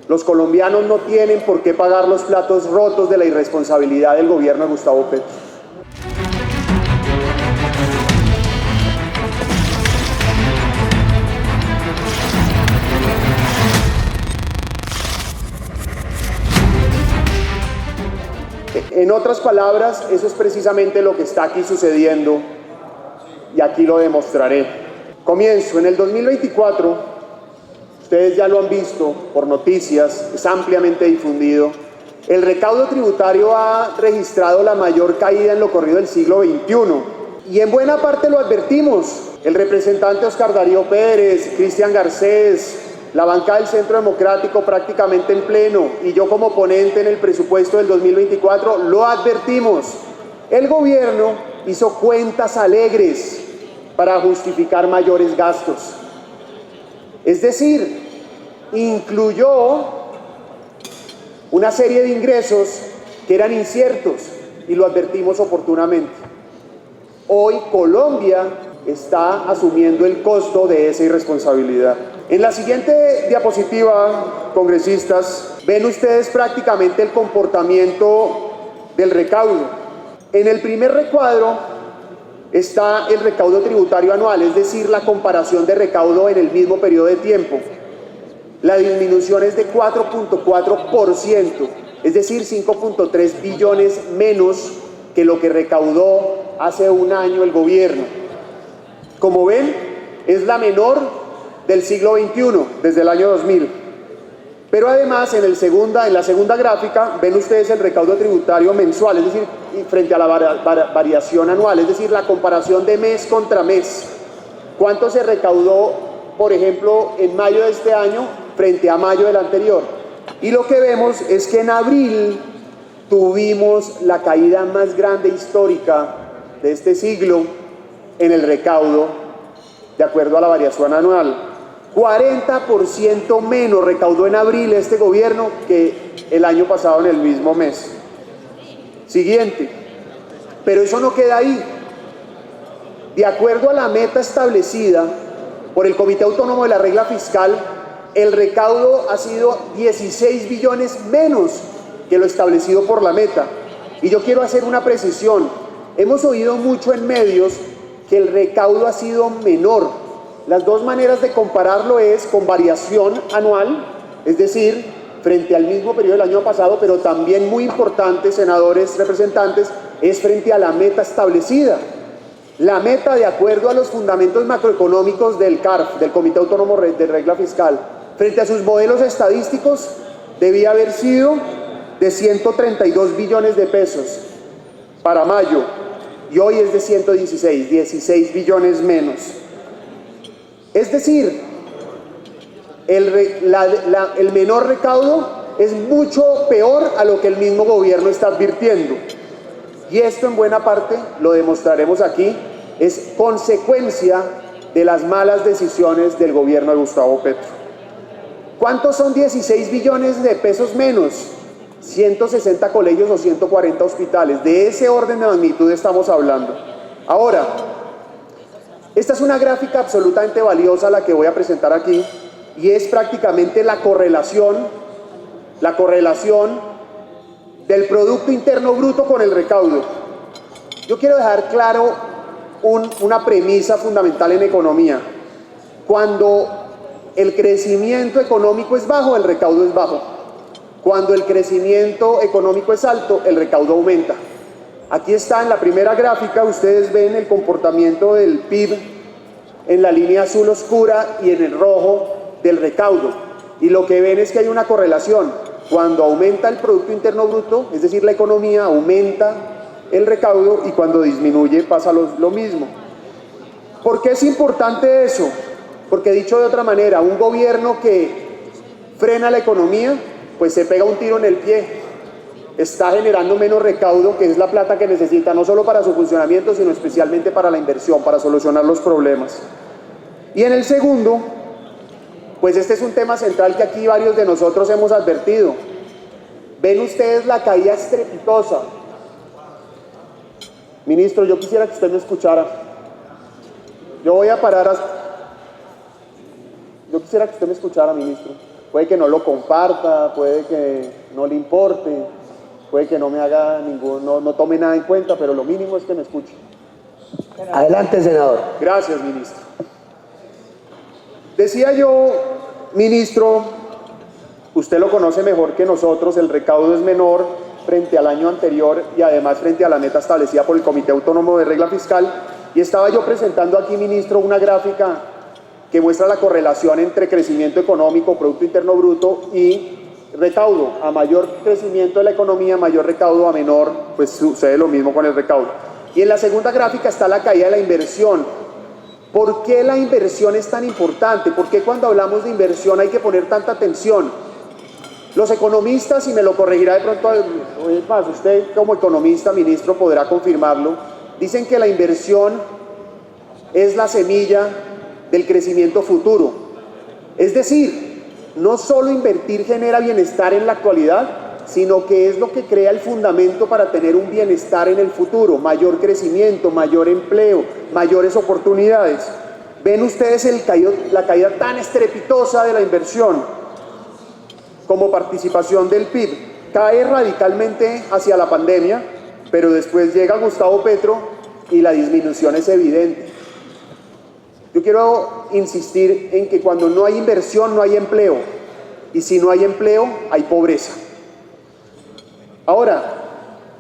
Los colombianos no tienen por qué pagar los platos rotos de la irresponsabilidad del gobierno de Gustavo Petro. En otras palabras, eso es precisamente lo que está aquí sucediendo y aquí lo demostraré. Comienzo. En el 2024, ustedes ya lo han visto por noticias, es ampliamente difundido, el recaudo tributario ha registrado la mayor caída en lo corrido del siglo XXI. Y en buena parte lo advertimos. El representante Oscar Darío Pérez, Cristian Garcés, la banca del Centro Democrático prácticamente en pleno y yo como ponente en el presupuesto del 2024 lo advertimos. El gobierno hizo cuentas alegres para justificar mayores gastos. Es decir, incluyó una serie de ingresos que eran inciertos y lo advertimos oportunamente. Hoy Colombia está asumiendo el costo de esa irresponsabilidad. En la siguiente diapositiva, congresistas, ven ustedes prácticamente el comportamiento del recaudo. En el primer recuadro está el recaudo tributario anual, es decir, la comparación de recaudo en el mismo periodo de tiempo. La disminución es de 4.4%, es decir, 5.3 billones menos que lo que recaudó hace un año el gobierno. Como ven, es la menor del siglo XXI, desde el año 2000. Pero además, en la segunda gráfica, ven ustedes el recaudo tributario mensual, es decir, frente a la variación anual, es decir, la comparación de mes contra mes. ¿Cuánto se recaudó, por ejemplo, en mayo de este año frente a mayo del anterior? Y lo que vemos es que en abril tuvimos la caída más grande histórica de este siglo en el recaudo, de acuerdo a la variación anual. 40% menos recaudó en abril este gobierno que el año pasado en el mismo mes. Siguiente. Pero eso no queda ahí. De acuerdo a la meta establecida por el Comité Autónomo de la Regla Fiscal, el recaudo ha sido 16 billones menos que lo establecido por la meta. Y yo quiero hacer una precisión. Hemos oído mucho en medios que el recaudo ha sido menor. Las dos maneras de compararlo es con variación anual, es decir, frente al mismo periodo del año pasado, pero también muy importante, senadores, representantes, es frente a la meta establecida. La meta, de acuerdo a los fundamentos macroeconómicos del CARF, del Comité Autónomo de Regla Fiscal, frente a sus modelos estadísticos, debía haber sido de 132 billones de pesos para mayo, y hoy es de 16 billones menos. Es decir, el menor recaudo es mucho peor a lo que el mismo gobierno está advirtiendo. Y esto en buena parte, lo demostraremos aquí, es consecuencia de las malas decisiones del gobierno de Gustavo Petro. ¿Cuántos son 16 billones de pesos menos? 160 colegios o 140 hospitales. De ese orden de magnitud estamos hablando. Ahora, esta es una gráfica absolutamente valiosa la que voy a presentar aquí y es prácticamente la correlación del Producto Interno Bruto con el recaudo. Yo quiero dejar claro una premisa fundamental en economía. Cuando el crecimiento económico es bajo, el recaudo es bajo. Cuando el crecimiento económico es alto, el recaudo aumenta. Aquí está en la primera gráfica, ustedes ven el comportamiento del PIB en la línea azul oscura y en el rojo del recaudo. Y lo que ven es que hay una correlación. Cuando aumenta el Producto Interno Bruto, es decir, la economía, aumenta el recaudo y cuando disminuye pasa lo mismo. ¿Por qué es importante eso? Porque dicho de otra manera, un gobierno que frena la economía, pues se pega un tiro en el pie. Está generando menos recaudo, que es la plata que necesita, no solo para su funcionamiento, sino especialmente para la inversión, para solucionar los problemas. Y en el segundo, pues este es un tema central que aquí varios de nosotros hemos advertido. Ven ustedes la caída estrepitosa. Ministro, yo quisiera que usted me escuchara. Yo voy a parar. Yo quisiera que usted me escuchara, ministro. Puede que no lo comparta, puede que no le importe, puede que no me haga no tome nada en cuenta, pero lo mínimo es que me escuche. Adelante, senador. Gracias, ministro. Decía yo, ministro, usted lo conoce mejor que nosotros, el recaudo es menor frente al año anterior y además frente a la meta establecida por el Comité Autónomo de Regla Fiscal, y estaba yo presentando aquí, ministro, una gráfica que muestra la correlación entre crecimiento económico, Producto Interno Bruto y recaudo. A mayor crecimiento de la economía, mayor recaudo, a menor, pues sucede lo mismo con el recaudo. Y en la segunda gráfica está la caída de la inversión. ¿Por qué la inversión es tan importante? ¿Por qué cuando hablamos de inversión hay que poner tanta atención? Los economistas, y me lo corregirá de pronto, es más, usted como economista, ministro, podrá confirmarlo, dicen que la inversión es la semilla del crecimiento futuro. Es decir, no solo invertir genera bienestar en la actualidad, sino que es lo que crea el fundamento para tener un bienestar en el futuro, mayor crecimiento, mayor empleo, mayores oportunidades. Ven ustedes la caída tan estrepitosa de la inversión como participación del PIB. Cae radicalmente hacia la pandemia, pero después llega Gustavo Petro y la disminución es evidente. Yo quiero insistir en que cuando no hay inversión no hay empleo, y si no hay empleo hay pobreza. Ahora,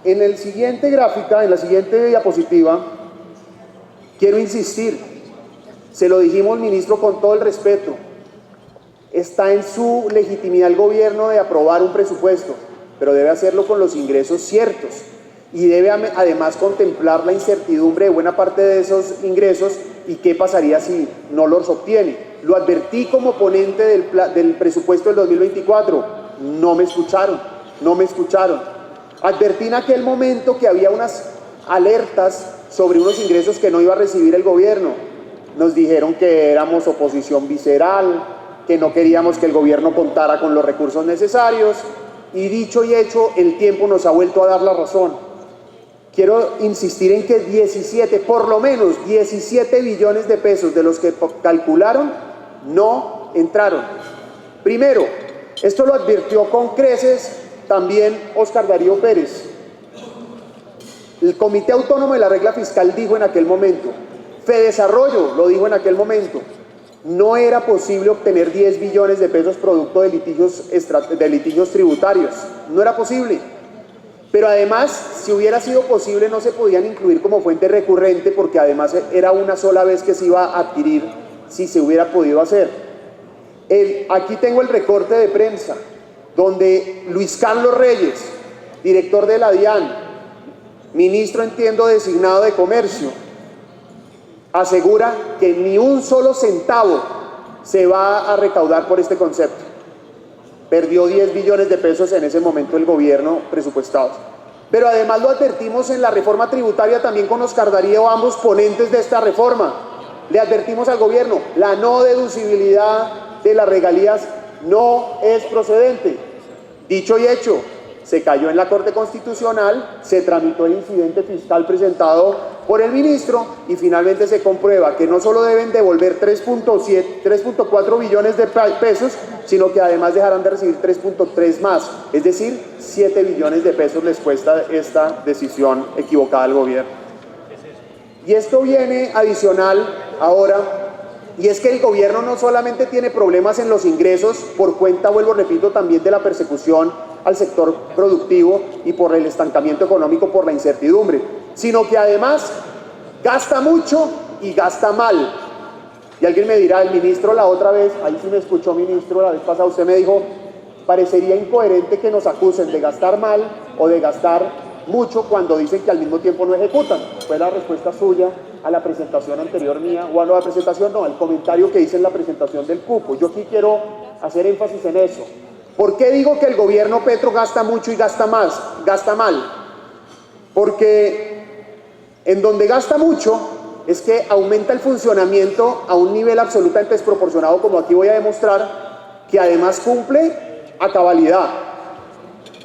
en la siguiente gráfica, en la siguiente diapositiva, quiero insistir, se lo dijimos, ministro, con todo el respeto, está en su legitimidad el gobierno de aprobar un presupuesto, pero debe hacerlo con los ingresos ciertos y debe además contemplar la incertidumbre de buena parte de esos ingresos y qué pasaría si no los obtiene. Lo advertí como ponente del presupuesto del 2024, no me escucharon. Advertí en aquel momento que había unas alertas sobre unos ingresos que no iba a recibir el gobierno. Nos dijeron que éramos oposición visceral, que no queríamos que el gobierno contara con los recursos necesarios, y dicho y hecho, el tiempo nos ha vuelto a dar la razón. Quiero insistir en que 17, por lo menos 17 billones de pesos de los que calcularon no entraron. Primero, esto lo advirtió con creces también Óscar Darío Pérez. El Comité Autónomo de la Regla Fiscal dijo en aquel momento, Fedesarrollo lo dijo en aquel momento, no era posible obtener 10 billones de pesos producto de litigios tributarios, no era posible. Pero además, si hubiera sido posible, no se podían incluir como fuente recurrente porque además era una sola vez que se iba a adquirir si se hubiera podido hacer. Aquí tengo el recorte de prensa, donde Luis Carlos Reyes, director de la DIAN, ministro, entiendo, designado de Comercio, asegura que ni un solo centavo se va a recaudar por este concepto. Perdió 10 billones de pesos en ese momento el gobierno presupuestados. Pero además lo advertimos en la reforma tributaria también con Óscar Darío, ambos ponentes de esta reforma. Le advertimos al gobierno, la no deducibilidad de las regalías no es procedente. Dicho y hecho, se cayó en la Corte Constitucional, se tramitó el incidente fiscal presentado por el ministro y finalmente se comprueba que no solo deben devolver 3.4 billones de pesos, sino que además dejarán de recibir 3.3 más, es decir, 7 billones de pesos les cuesta esta decisión equivocada del gobierno. Y esto viene adicional ahora, y es que el gobierno no solamente tiene problemas en los ingresos por cuenta, vuelvo, repito, también de la persecución al sector productivo y por el estancamiento económico por la incertidumbre, sino que además gasta mucho y gasta mal. Y alguien me dirá, el ministro la otra vez, ahí sí me escuchó, ministro, la vez pasada usted me dijo, parecería incoherente que nos acusen de gastar mal o de gastar mucho cuando dicen que al mismo tiempo no ejecutan. Fue la respuesta suya a la presentación anterior mía, o a la presentación no, al comentario que hice en la presentación del cupo. Yo aquí quiero hacer énfasis en eso. ¿Por qué digo que el gobierno Petro gasta mucho y gasta mal? Porque en donde gasta mucho es que aumenta el funcionamiento a un nivel absolutamente desproporcionado, como aquí voy a demostrar, que además cumple a cabalidad.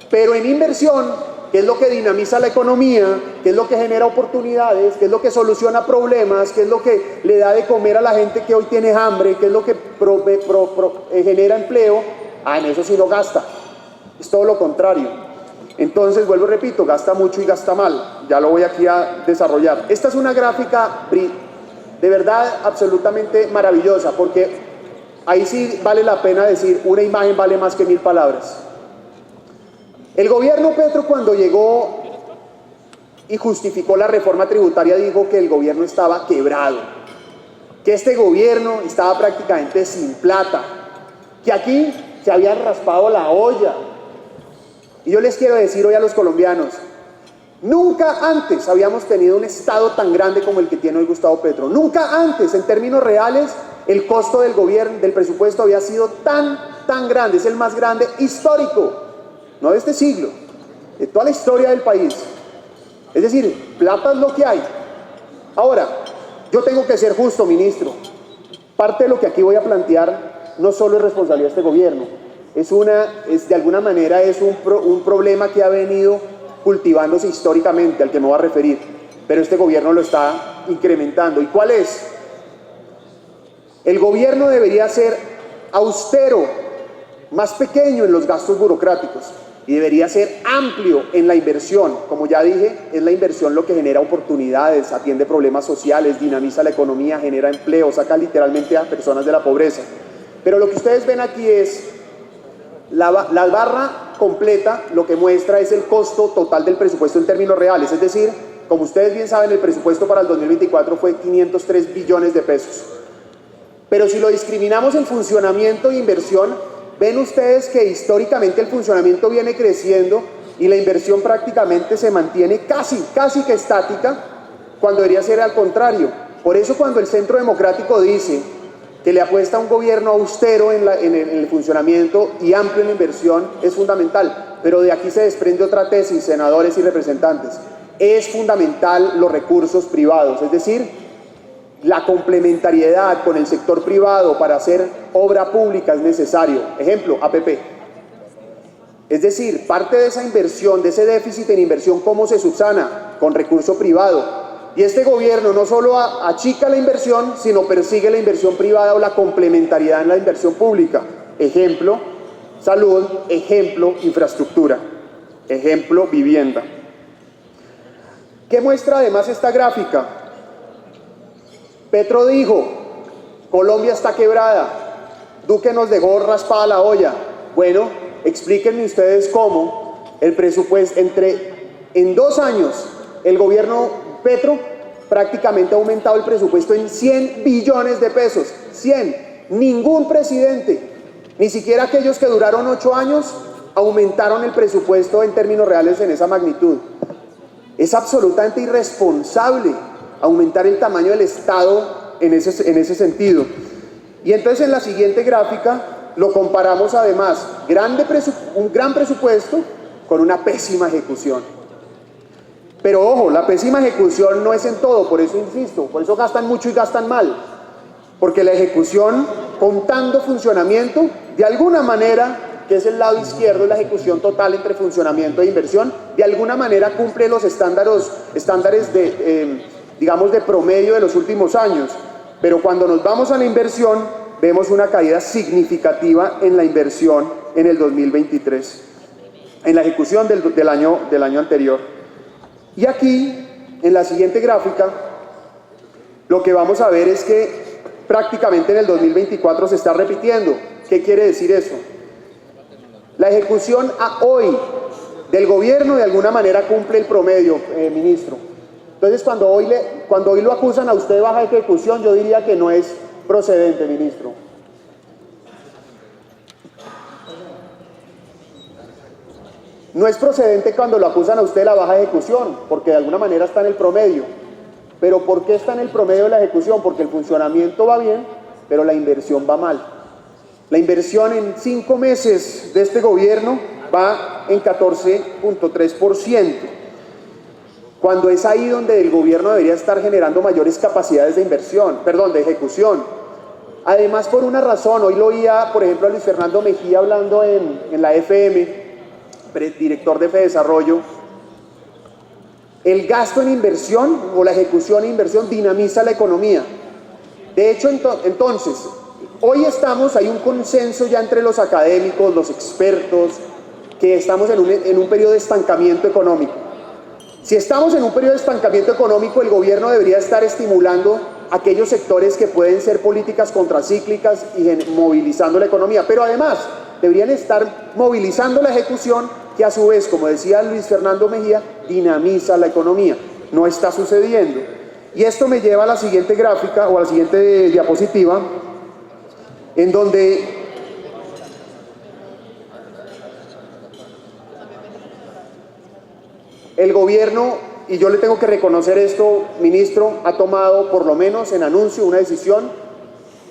Pero en inversión, que es lo que dinamiza la economía, que es lo que genera oportunidades, que es lo que soluciona problemas, que es lo que le da de comer a la gente que hoy tiene hambre, que es lo que genera empleo, En eso sí no gasta. Es todo lo contrario. Entonces, vuelvo y repito, gasta mucho y gasta mal. Ya lo voy aquí a desarrollar. Esta es una gráfica de verdad absolutamente maravillosa, porque ahí sí vale la pena decir, una imagen vale más que 1000 palabras. El gobierno Petro, cuando llegó y justificó la reforma tributaria, dijo que el gobierno estaba quebrado, que este gobierno estaba prácticamente sin plata, que aquí se había raspado la olla. Y yo les quiero decir hoy a los colombianos, nunca antes habíamos tenido un Estado tan grande como el que tiene hoy Gustavo Petro. Nunca antes, en términos reales, el costo del gobierno, del presupuesto había sido tan grande. Es el más grande histórico, no de este siglo, de toda la historia del país. Es decir, plata es lo que hay. Ahora, yo tengo que ser justo, ministro. Parte de lo que aquí voy a plantear no solo es responsabilidad de este gobierno, de alguna manera es un problema que ha venido cultivándose históricamente, al que me voy a referir, pero este gobierno lo está incrementando. ¿Y cuál es? El gobierno debería ser austero, más pequeño en los gastos burocráticos, y debería ser amplio en la inversión. Como ya dije, es la inversión lo que genera oportunidades, atiende problemas sociales, dinamiza la economía, genera empleo, saca literalmente a personas de la pobreza. Pero lo que ustedes ven aquí es la barra completa, lo que muestra es el costo total del presupuesto en términos reales. Es decir, como ustedes bien saben, el presupuesto para el 2024 fue 503 billones de pesos. Pero si lo discriminamos en funcionamiento e inversión, ven ustedes que históricamente el funcionamiento viene creciendo y la inversión prácticamente se mantiene casi que estática, cuando debería ser al contrario. Por eso cuando el Centro Democrático dice que le apuesta a un gobierno austero en el funcionamiento y amplio en la inversión, es fundamental. Pero de aquí se desprende otra tesis, senadores y representantes. Es fundamental los recursos privados, es decir, la complementariedad con el sector privado para hacer obra pública es necesario. Ejemplo, APP. Es decir, parte de esa inversión, de ese déficit en inversión, ¿cómo se subsana? Con recurso privado. Y este gobierno no solo achica la inversión, sino persigue la inversión privada o la complementariedad en la inversión pública. Ejemplo, salud. Ejemplo, infraestructura. Ejemplo, vivienda. ¿Qué muestra además esta gráfica? Petro dijo, Colombia está quebrada, Duque nos dejó raspada la olla. Bueno, explíquenme ustedes cómo el presupuesto, en 2 años, el gobierno Petro prácticamente ha aumentado el presupuesto en 100 billones de pesos. 100. Ningún presidente, ni siquiera aquellos que duraron 8 años, aumentaron el presupuesto en términos reales en esa magnitud. Es absolutamente irresponsable aumentar el tamaño del Estado en ese sentido. Y entonces en la siguiente gráfica lo comparamos además, un gran presupuesto con una pésima ejecución. Pero ojo, la pésima ejecución no es en todo, por eso insisto, por eso gastan mucho y gastan mal. Porque la ejecución, contando funcionamiento, de alguna manera, que es el lado izquierdo, la ejecución total entre funcionamiento e inversión, de alguna manera cumple los estándares digamos, de promedio de los últimos años. Pero cuando nos vamos a la inversión, vemos una caída significativa en la inversión en el 2023, en la ejecución del año anterior. Y aquí, en la siguiente gráfica, lo que vamos a ver es que prácticamente en el 2024 se está repitiendo. ¿Qué quiere decir eso? La ejecución a hoy del gobierno de alguna manera cumple el promedio, ministro. Entonces, cuando hoy lo acusan a usted de baja ejecución, yo diría que no es procedente, ministro. No es procedente cuando lo acusan a usted de la baja ejecución, porque de alguna manera está en el promedio. ¿Pero por qué está en el promedio de la ejecución? Porque el funcionamiento va bien, pero la inversión va mal. La inversión en 5 meses de este gobierno va en 14.3%. Cuando es ahí donde el gobierno debería estar generando mayores capacidades de de ejecución. Además, por una razón, hoy lo oía, por ejemplo, a Luis Fernando Mejía hablando en la FM, director de FEDesarrollo, el gasto en inversión o la ejecución en inversión dinamiza la economía. De hecho, entonces, Hoy hay un consenso ya entre los académicos, los expertos, que estamos en un periodo de estancamiento económico. Si estamos en un periodo de estancamiento económico, el gobierno debería estar estimulando aquellos sectores que pueden ser políticas contracíclicas y movilizando la economía, pero además deberían estar movilizando la ejecución que a su vez, como decía Luis Fernando Mejía, dinamiza la economía. No está sucediendo. Y esto me lleva a la siguiente gráfica o a la siguiente diapositiva, en donde el gobierno, y yo le tengo que reconocer esto, ministro, ha tomado por lo menos en anuncio una decisión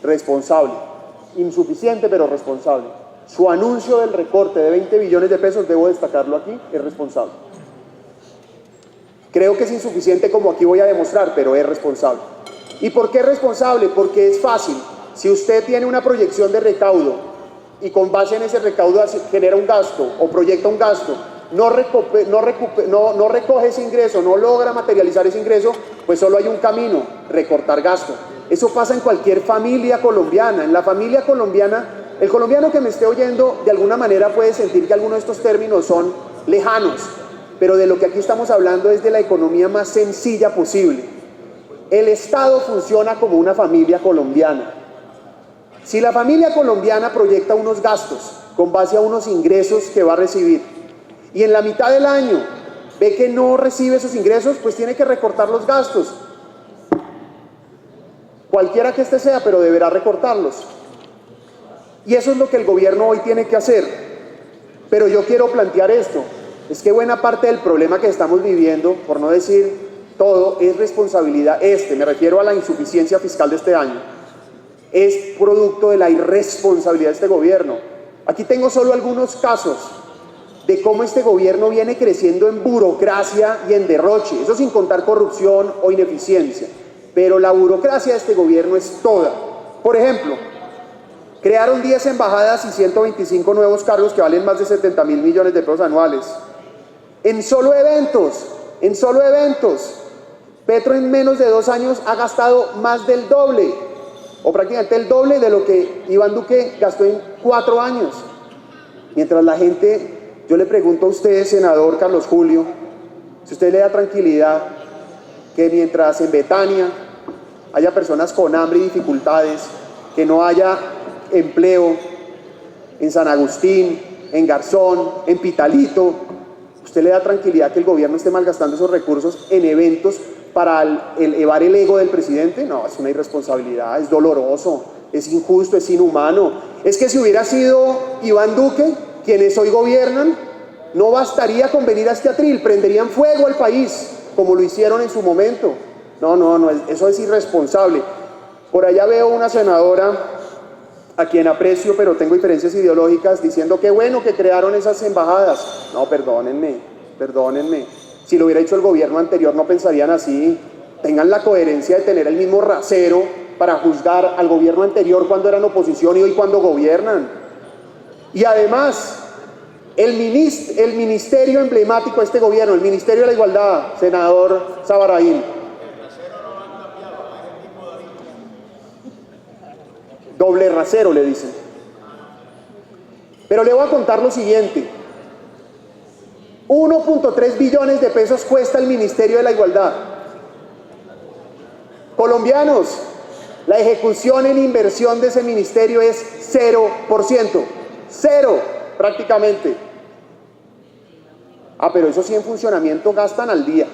responsable, insuficiente pero responsable. Su anuncio del recorte de 20 billones de pesos, debo destacarlo aquí, es responsable. Creo que es insuficiente como aquí voy a demostrar, pero es responsable. ¿Y por qué es responsable? Porque es fácil. Si usted tiene una proyección de recaudo y con base en ese recaudo genera un gasto o proyecta un gasto, no recoge ese ingreso, no logra materializar ese ingreso, pues solo hay un camino: recortar gasto. Eso pasa en cualquier familia colombiana. En la familia colombiana, el colombiano que me esté oyendo de alguna manera puede sentir que algunos de estos términos son lejanos, pero de lo que aquí estamos hablando es de la economía más sencilla posible. El Estado funciona como una familia colombiana. Si la familia colombiana proyecta unos gastos con base a unos ingresos que va a recibir, y en la mitad del año ve que no recibe esos ingresos, pues tiene que recortar los gastos. Cualquiera que este sea, pero deberá recortarlos. Y eso es lo que el gobierno hoy tiene que hacer. Pero yo quiero plantear esto: es que buena parte del problema que estamos viviendo, por no decir todo, es responsabilidad, me refiero a la insuficiencia fiscal de este año, es producto de la irresponsabilidad de este gobierno. Aquí tengo solo algunos casos de cómo este gobierno viene creciendo en burocracia y en derroche, eso sin contar corrupción o ineficiencia, pero la burocracia de este gobierno es toda. Por ejemplo, crearon 10 embajadas y 125 nuevos cargos que valen más de 70.000 millones de pesos anuales. En solo eventos, Petro en menos de 2 años ha gastado más del doble, o prácticamente el doble de lo que Iván Duque gastó en 4 años. Mientras la gente... Yo le pregunto a usted, senador Carlos Julio, si usted le da tranquilidad que mientras en Betania haya personas con hambre y dificultades, que no haya empleo en San Agustín, en Garzón, en Pitalito, usted le da tranquilidad que el gobierno esté malgastando esos recursos en eventos para elevar el ego del presidente. No, es una irresponsabilidad, es doloroso, es injusto, es inhumano. Es que si hubiera sido Iván Duque, quienes hoy gobiernan, no bastaría con venir a este atril, prenderían fuego al país, como lo hicieron en su momento. No, eso es irresponsable. Por allá veo una senadora a quien aprecio, pero tengo diferencias ideológicas, diciendo que bueno que crearon esas embajadas. No, perdónenme. Si lo hubiera hecho el gobierno anterior no pensarían así. Tengan la coherencia de tener el mismo rasero para juzgar al gobierno anterior cuando eran oposición y hoy cuando gobiernan. Y además, el ministerio emblemático de este gobierno, el Ministerio de la Igualdad, senador Sabaraín. Doble rasero, le dicen. Pero le voy a contar lo siguiente. 1.3 billones de pesos cuesta el Ministerio de la Igualdad. Colombianos, la ejecución en inversión de ese ministerio es 0%. 0, prácticamente. Pero eso sí, en funcionamiento gastan al día,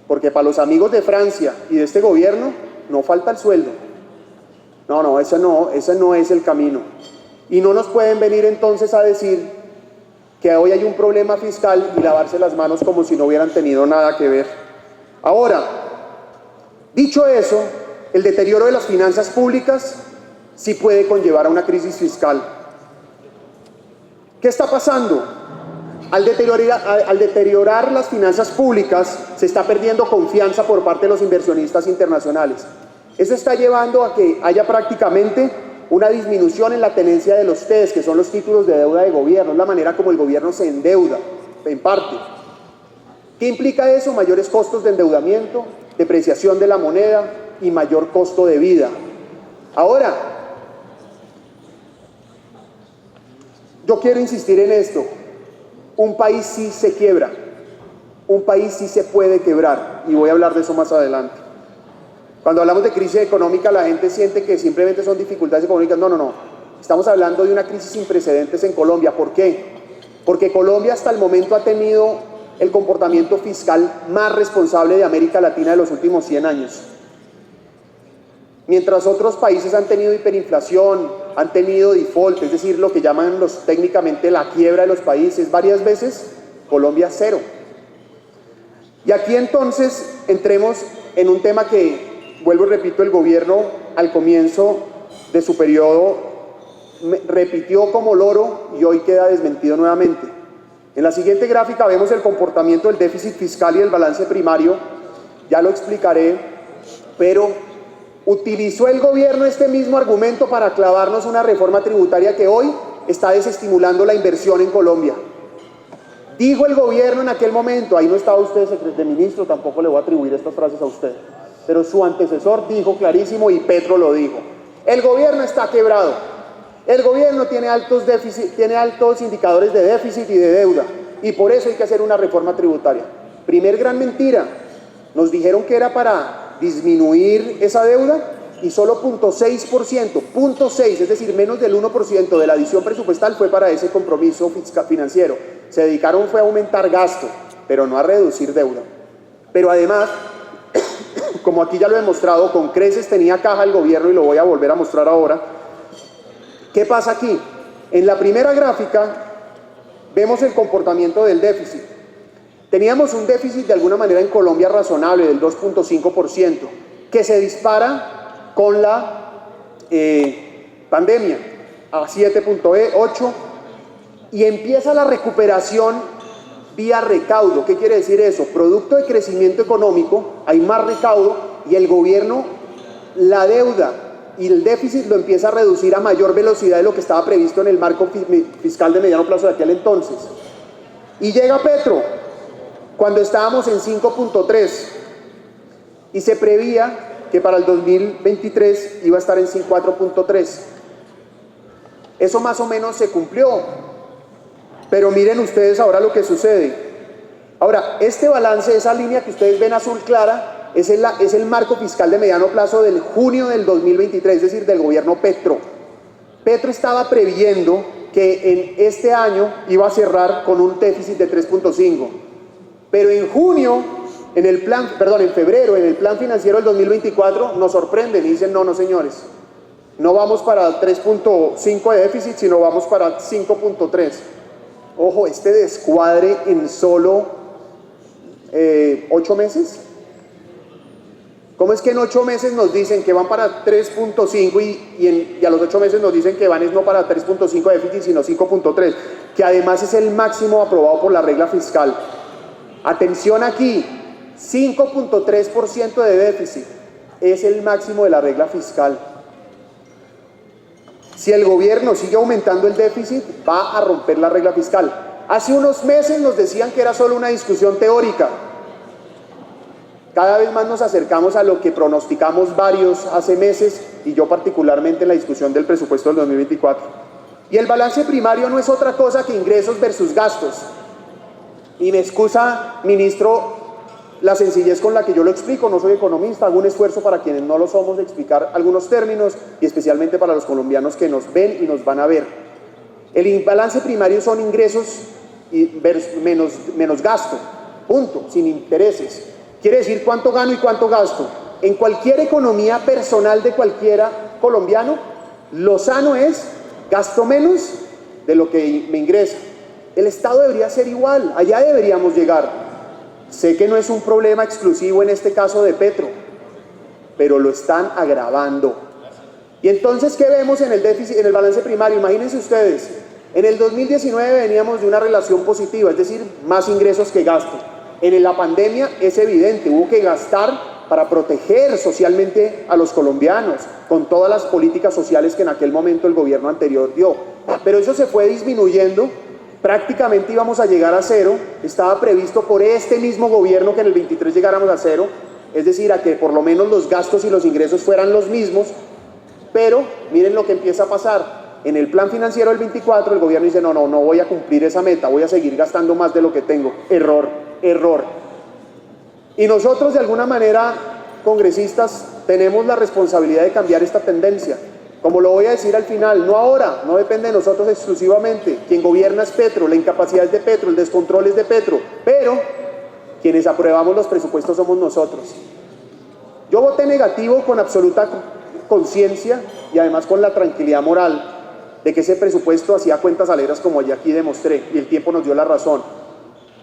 porque para los amigos de Francia y de este gobierno no falta el sueldo. Ese no es el camino. Y no nos pueden venir entonces a decir que hoy hay un problema fiscal y lavarse las manos como si no hubieran tenido nada que ver. Ahora, dicho eso, el deterioro de las finanzas públicas sí puede conllevar a una crisis fiscal. ¿Qué está pasando? Al deteriorar las finanzas públicas, se está perdiendo confianza por parte de los inversionistas internacionales. Eso está llevando a que haya prácticamente una disminución en la tenencia de los TES, que son los títulos de deuda de gobierno, es la manera como el gobierno se endeuda, en parte. ¿Qué implica eso? Mayores costos de endeudamiento, depreciación de la moneda y mayor costo de vida. Ahora, Yo quiero insistir en esto. Un país sí se quiebra, un país sí se puede quebrar, y voy a hablar de eso más adelante. Cuando hablamos de crisis económica, la gente siente que simplemente son dificultades económicas. No, no, no. Estamos hablando de una crisis sin precedentes en Colombia. ¿Por qué? Porque Colombia hasta el momento ha tenido el comportamiento fiscal más responsable de América Latina de los últimos 100 años. Mientras otros países han tenido hiperinflación, han tenido default, es decir, lo que llaman técnicamente la quiebra de los países varias veces, Colombia cero. Y aquí entonces entremos en un tema que, vuelvo y repito, el gobierno al comienzo de su periodo repitió como loro y hoy queda desmentido nuevamente. En la siguiente gráfica vemos el comportamiento del déficit fiscal y el balance primario, ya lo explicaré, pero utilizó el gobierno este mismo argumento para clavarnos una reforma tributaria que hoy está desestimulando la inversión en Colombia. Dijo el gobierno en aquel momento, ahí no estaba usted de ministro, tampoco le voy a atribuir estas frases a usted, pero su antecesor dijo clarísimo y Petro lo dijo: el gobierno está quebrado, el gobierno tiene altos indicadores de déficit y de deuda, y por eso hay que hacer una reforma tributaria. Primer gran mentira, nos dijeron que era para disminuir esa deuda y solo 0.6%, es decir, menos del 1% de la adición presupuestal fue para ese compromiso financiero. Se dedicaron fue a aumentar gasto, pero no a reducir deuda. Pero además, como aquí ya lo he mostrado, con creces tenía caja el gobierno y lo voy a volver a mostrar ahora. ¿Qué pasa aquí? En la primera gráfica vemos el comportamiento del déficit. Teníamos un déficit de alguna manera en Colombia razonable del 2.5%, que se dispara con la pandemia a 7.8%, y empieza la recuperación vía recaudo. ¿Qué quiere decir eso? Producto de crecimiento económico, hay más recaudo y el gobierno la deuda y el déficit lo empieza a reducir a mayor velocidad de lo que estaba previsto en el marco fiscal de mediano plazo de aquel entonces. Y llega Petro, cuando estábamos en 5.3 y se preveía que para el 2023 iba a estar en 4.3. Eso más o menos se cumplió, pero miren ustedes ahora lo que sucede. Ahora, este balance, esa línea que ustedes ven azul clara, es el marco fiscal de mediano plazo del junio del 2023, es decir, del gobierno Petro. Petro estaba previendo que en este año iba a cerrar con un déficit de 3.5. Pero en febrero, en el plan financiero del 2024, nos sorprenden y dicen: no, señores, no vamos para 3.5 de déficit, sino vamos para 5.3. Ojo, este descuadre en solo 8 meses. ¿Cómo es que en 8 meses nos dicen que van para 3.5 y a los 8 meses nos dicen que van no para 3.5 de déficit, sino 5.3, que además es el máximo aprobado por la regla fiscal? Atención aquí, 5.3% de déficit es el máximo de la regla fiscal. Si el gobierno sigue aumentando el déficit, va a romper la regla fiscal. Hace unos meses nos decían que era solo una discusión teórica. Cada vez más nos acercamos a lo que pronosticamos varios hace meses, y yo particularmente en la discusión del presupuesto del 2024. Y el balance primario no es otra cosa que ingresos versus gastos. Y me excusa, ministro, la sencillez con la que yo lo explico, no soy economista, hago un esfuerzo para quienes no lo somos de explicar algunos términos, y especialmente para los colombianos que nos ven y nos van a ver. El balance primario son ingresos menos gasto, punto, sin intereses. Quiere decir cuánto gano y cuánto gasto. En cualquier economía personal de cualquiera colombiano, lo sano es gasto menos de lo que me ingresa. El Estado debería ser igual, allá deberíamos llegar. Sé que no es un problema exclusivo en este caso de Petro, pero lo están agravando. Y entonces, ¿qué vemos en el déficit, en el balance primario? Imagínense ustedes, en el 2019 veníamos de una relación positiva, es decir, más ingresos que gasto. En la pandemia es evidente, hubo que gastar para proteger socialmente a los colombianos, con todas las políticas sociales que en aquel momento el gobierno anterior dio. Pero eso se fue disminuyendo. Prácticamente íbamos a llegar a cero, estaba previsto por este mismo gobierno que en el 23 llegáramos a cero, es decir, a que por lo menos los gastos y los ingresos fueran los mismos, pero miren lo que empieza a pasar. En el plan financiero del 24 el gobierno dice no voy a cumplir esa meta, voy a seguir gastando más de lo que tengo. Error. Y nosotros de alguna manera, congresistas, tenemos la responsabilidad de cambiar esta tendencia. Como lo voy a decir al final, no ahora, no depende de nosotros exclusivamente. Quien gobierna es Petro, la incapacidad es de Petro, el descontrol es de Petro, pero quienes aprobamos los presupuestos somos nosotros. Yo voté negativo con absoluta conciencia y además con la tranquilidad moral de que ese presupuesto hacía cuentas alegres como ya aquí demostré y el tiempo nos dio la razón.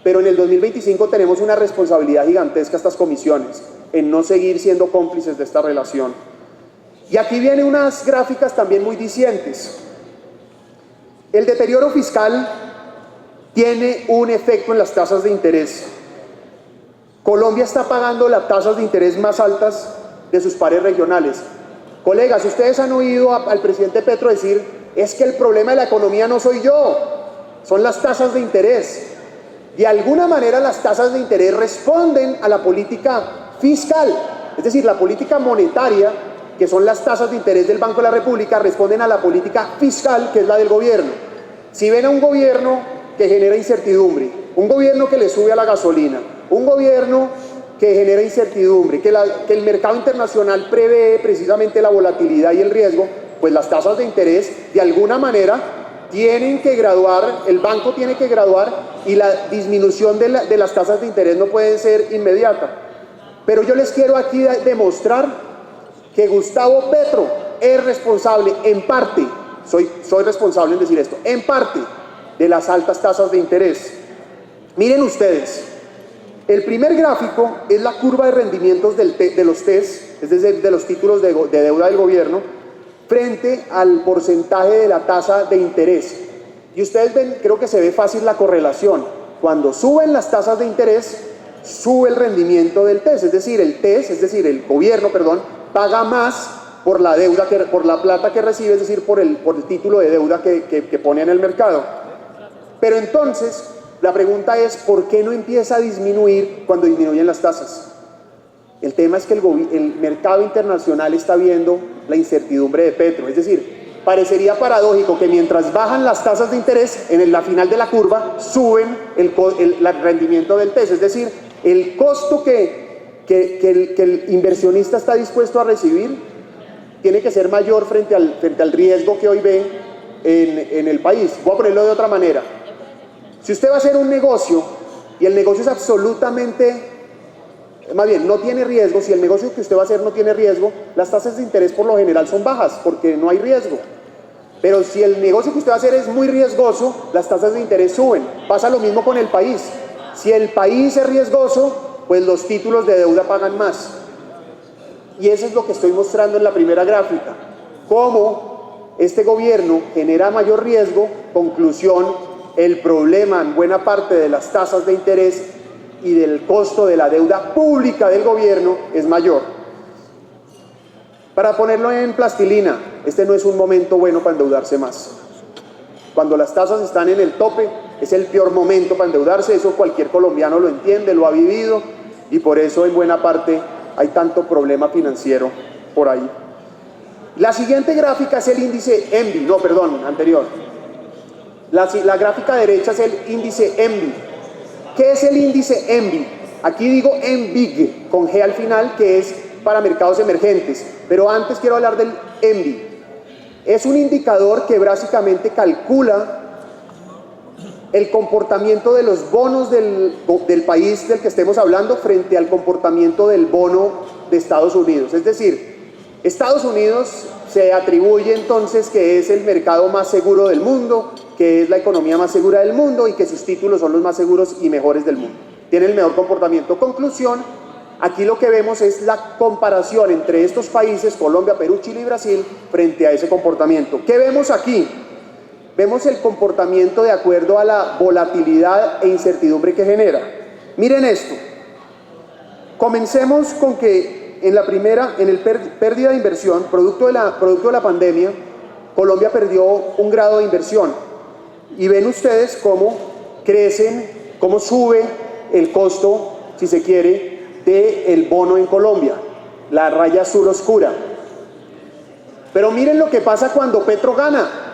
Pero en el 2025 tenemos una responsabilidad gigantesca estas comisiones en no seguir siendo cómplices de esta relación. Y aquí vienen unas gráficas también muy dicientes. El deterioro fiscal tiene un efecto en las tasas de interés. Colombia está pagando las tasas de interés más altas de sus pares regionales. Colegas, ustedes han oído al presidente Petro decir, es que el problema de la economía no soy yo, son las tasas de interés. De alguna manera las tasas de interés responden a la política fiscal, es decir, la política monetaria, que son las tasas de interés del Banco de la República, responden a la política fiscal, que es la del gobierno. Si ven a un gobierno que genera incertidumbre, un gobierno que le sube a la gasolina, un gobierno que genera incertidumbre, que el mercado internacional prevé precisamente la volatilidad y el riesgo, pues las tasas de interés de alguna manera tienen que graduar, el banco tiene que graduar y la disminución de las tasas de interés no puede ser inmediata. Pero yo les quiero aquí demostrar que Gustavo Petro es responsable, en parte, soy responsable en decir esto, en parte de las altas tasas de interés. Miren ustedes, el primer gráfico es la curva de rendimientos de los TES, es decir, de los títulos de deuda del gobierno, frente al porcentaje de la tasa de interés. Y ustedes ven, creo que se ve fácil la correlación. Cuando suben las tasas de interés, sube el rendimiento del TES, es decir, el gobierno, paga más por la deuda, por la plata que recibe, es decir, por el título de deuda que pone en el mercado. Pero entonces, la pregunta es, ¿por qué no empieza a disminuir cuando disminuyen las tasas? El tema es que el mercado internacional está viendo la incertidumbre de Petro, es decir, parecería paradójico que mientras bajan las tasas de interés, en la final de la curva, suben el rendimiento del TES, es decir, el costo que el inversionista está dispuesto a recibir tiene que ser mayor frente al riesgo que hoy ve en el país. Voy a ponerlo de otra manera. Si usted va a hacer un negocio y el negocio es absolutamente, más bien, no tiene riesgo, si el negocio que usted va a hacer no tiene riesgo, las tasas de interés por lo general son bajas porque no hay riesgo. Pero si el negocio que usted va a hacer es muy riesgoso, las tasas de interés suben. Pasa lo mismo con el país. Si el país es riesgoso, pues los títulos de deuda pagan más. Y eso es lo que estoy mostrando en la primera gráfica. Cómo este gobierno genera mayor riesgo. Conclusión, el problema en buena parte de las tasas de interés y del costo de la deuda pública del gobierno es mayor. Para ponerlo en plastilina, este no es un momento bueno para endeudarse más. Cuando las tasas están en el tope, es el peor momento para endeudarse, eso cualquier colombiano lo entiende, lo ha vivido, y por eso en buena parte hay tanto problema financiero por ahí. La siguiente gráfica es el índice ENVI, anterior. La gráfica derecha es el índice ENVI. ¿Qué es el índice ENVI? Aquí digo ENVIG, con G al final, que es para mercados emergentes, pero antes quiero hablar del ENVI. Es un indicador que básicamente calcula el comportamiento de los bonos del país del que estemos hablando frente al comportamiento del bono de Estados Unidos. Es decir, Estados Unidos se atribuye entonces que es el mercado más seguro del mundo, que es la economía más segura del mundo y que sus títulos son los más seguros y mejores del mundo. Tiene el mejor comportamiento. Conclusión, aquí lo que vemos es la comparación entre estos países, Colombia, Perú, Chile y Brasil, frente a ese comportamiento. ¿Qué vemos aquí? Vemos el comportamiento de acuerdo a la volatilidad e incertidumbre que genera. Miren esto. Comencemos con que en el pérdida de inversión, producto de la pandemia, Colombia perdió un grado de inversión. Y ven ustedes cómo cómo sube el costo, si se quiere, del bono en Colombia, la raya azul oscura. Pero miren lo que pasa cuando Petro gana.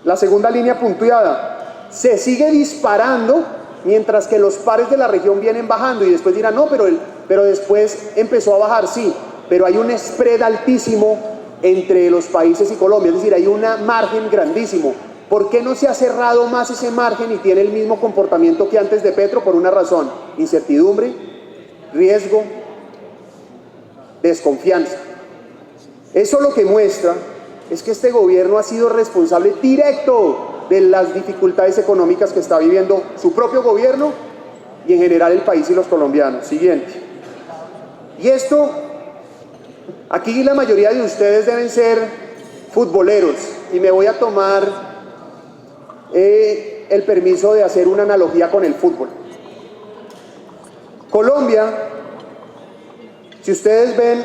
la segunda línea punteada, se sigue disparando mientras que los pares de la región vienen bajando, y después dirán, no, pero después empezó a bajar, sí, pero hay un spread altísimo entre los países y Colombia, es decir, hay un margen grandísimo. ¿Por qué no se ha cerrado más ese margen y tiene el mismo comportamiento que antes de Petro? Por una razón: incertidumbre, riesgo, desconfianza. Eso lo que muestra es que este gobierno ha sido responsable directo de las dificultades económicas que está viviendo su propio gobierno y en general el país y los colombianos. Siguiente. Y esto, aquí la mayoría de ustedes deben ser futboleros y me voy a tomar el permiso de hacer una analogía con el fútbol. Colombia, si ustedes ven,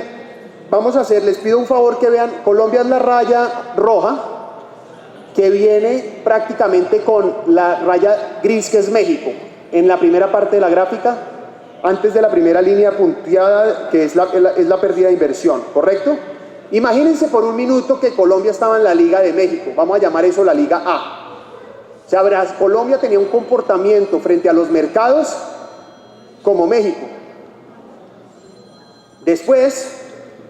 les pido un favor que vean, Colombia es la raya roja que viene prácticamente con la raya gris que es México, en la primera parte de la gráfica, antes de la primera línea punteada que es la pérdida de inversión, ¿correcto? Imagínense por un minuto que Colombia estaba en la Liga de México, vamos a llamar eso la Liga A. O sea, Colombia tenía un comportamiento frente a los mercados como México. Después,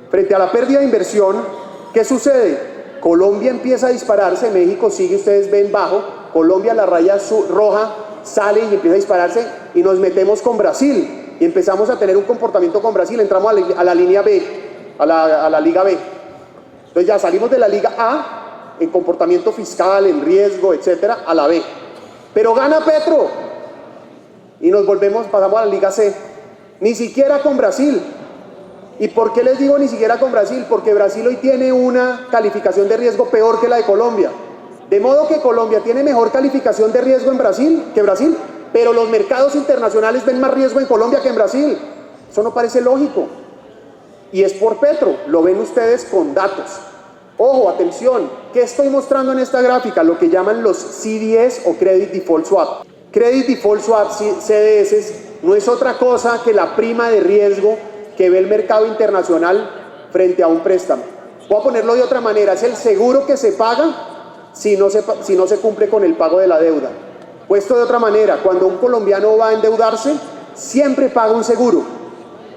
frente a la pérdida de inversión, ¿qué sucede? Colombia empieza a dispararse, México sigue, ustedes ven bajo, Colombia, la raya roja, sale y empieza a dispararse y nos metemos con Brasil y empezamos a tener un comportamiento con Brasil, entramos a la línea B, a la Liga B. Entonces ya salimos de la Liga A en comportamiento fiscal, en riesgo, etcétera, a la B. Pero gana Petro y pasamos a la Liga C, ni siquiera con Brasil. ¿Y por qué les digo ni siquiera con Brasil? Porque Brasil hoy tiene una calificación de riesgo peor que la de Colombia. De modo que Colombia tiene mejor calificación de riesgo que Brasil, pero los mercados internacionales ven más riesgo en Colombia que en Brasil. Eso no parece lógico. Y es por Petro, lo ven ustedes con datos. Ojo, atención, ¿qué estoy mostrando en esta gráfica? Lo que llaman los CDS o Credit Default Swap. Credit Default Swap, CDS, no es otra cosa que la prima de riesgo que ve el mercado internacional frente a un préstamo. Voy a ponerlo de otra manera, es el seguro que se paga si no se cumple con el pago de la deuda. Puesto de otra manera, cuando un colombiano va a endeudarse, siempre paga un seguro.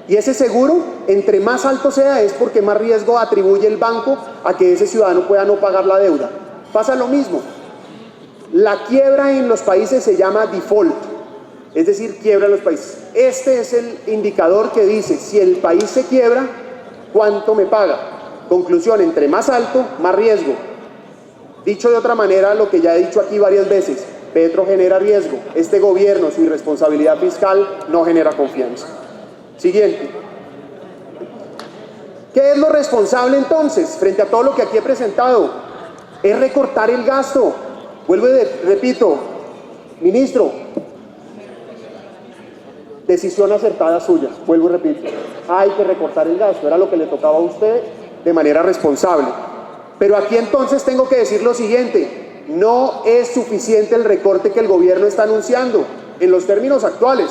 Y ese seguro, entre más alto sea, es porque más riesgo atribuye el banco a que ese ciudadano pueda no pagar la deuda. Pasa lo mismo. La quiebra en los países se llama default, es decir, quiebra en los países. Este es el indicador que dice, si el país se quiebra, ¿cuánto me paga? Conclusión, entre más alto, más riesgo. Dicho de otra manera, lo que ya he dicho aquí varias veces, Petro genera riesgo. Este gobierno, su irresponsabilidad fiscal, no genera confianza. Siguiente. ¿Qué es lo responsable entonces frente a todo lo que aquí he presentado? Es recortar el gasto. Vuelvo y repito, ministro, decisión acertada suya, vuelvo y repito, hay que recortar el gasto, era lo que le tocaba a usted de manera responsable. Pero aquí entonces tengo que decir lo siguiente, no es suficiente el recorte que el gobierno está anunciando en los términos actuales.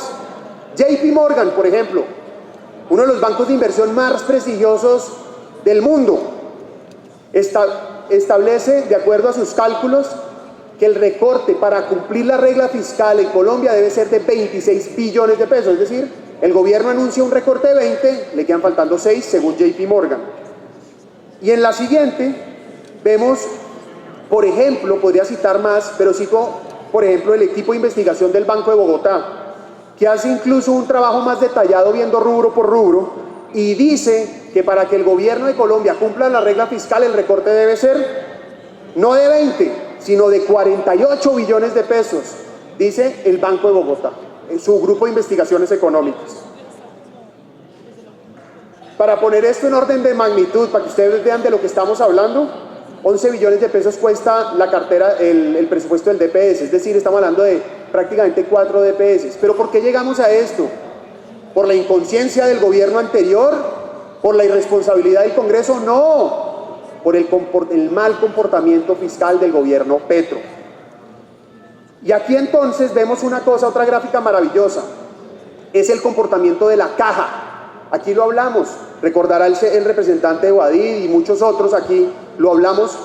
JP Morgan, por ejemplo, uno de los bancos de inversión más prestigiosos del mundo, establece, de acuerdo a sus cálculos, que el recorte para cumplir la regla fiscal en Colombia debe ser de 26 billones de pesos. Es decir, el gobierno anuncia un recorte de 20, le quedan faltando 6 según JP Morgan. Y en la siguiente vemos, por ejemplo, podría citar más, pero cito, por ejemplo, el equipo de investigación del Banco de Bogotá, que hace incluso un trabajo más detallado viendo rubro por rubro y dice que para que el gobierno de Colombia cumpla la regla fiscal el recorte debe ser no de 20, sino de 48 billones de pesos, dice el Banco de Bogotá, en su grupo de investigaciones económicas. Para poner esto en orden de magnitud, para que ustedes vean de lo que estamos hablando, 11 billones de pesos cuesta la cartera, el presupuesto del DPS, es decir, estamos hablando de prácticamente 4 DPS. ¿Pero por qué llegamos a esto? ¿Por la inconsciencia del gobierno anterior? ¿Por la irresponsabilidad del Congreso? No, por el mal comportamiento fiscal del gobierno Petro. Y aquí entonces vemos una cosa, otra gráfica maravillosa, es el comportamiento de la caja. Aquí lo hablamos, recordará el representante de Guadí y muchos otros aquí, lo hablamos.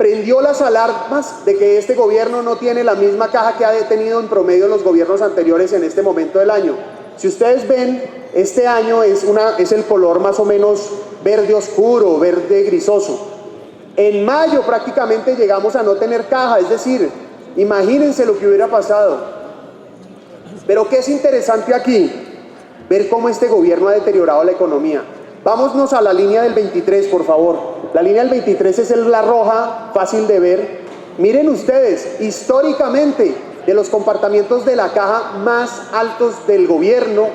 prendió las alarmas de que este gobierno no tiene la misma caja que ha tenido en promedio los gobiernos anteriores en este momento del año. Si ustedes ven, este año es el color más o menos verde oscuro, verde grisoso. En mayo prácticamente llegamos a no tener caja, es decir, imagínense lo que hubiera pasado. Pero ¿qué es interesante aquí? Ver cómo este gobierno ha deteriorado la economía. Vámonos a la línea del 23, por favor. La línea del 23 es la roja, fácil de ver. Miren ustedes, históricamente, de los comportamientos de la caja más altos del gobierno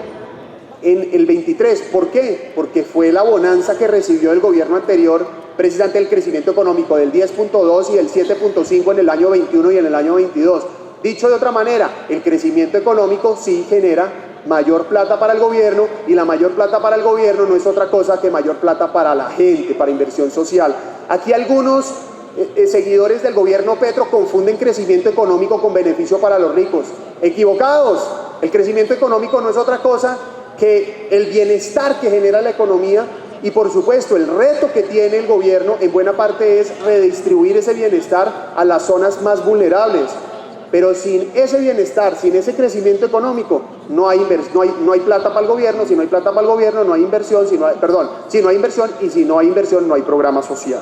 en el 23. ¿Por qué? Porque fue la bonanza que recibió el gobierno anterior, precisamente el crecimiento económico del 10.2 y el 7.5 en el año 21 y en el año 22. Dicho de otra manera, el crecimiento económico sí genera mayor plata para el gobierno, y la mayor plata para el gobierno no es otra cosa que mayor plata para la gente, para inversión social. Aquí algunos seguidores del gobierno Petro confunden crecimiento económico con beneficio para los ricos. Equivocados. El crecimiento económico no es otra cosa que el bienestar que genera la economía, y por supuesto el reto que tiene el gobierno en buena parte es redistribuir ese bienestar a las zonas más vulnerables. Pero sin ese bienestar, sin ese crecimiento económico, no hay plata para el gobierno. Si no hay plata para el gobierno, no hay inversión. Si no hay inversión, y si no hay inversión, no hay programa social.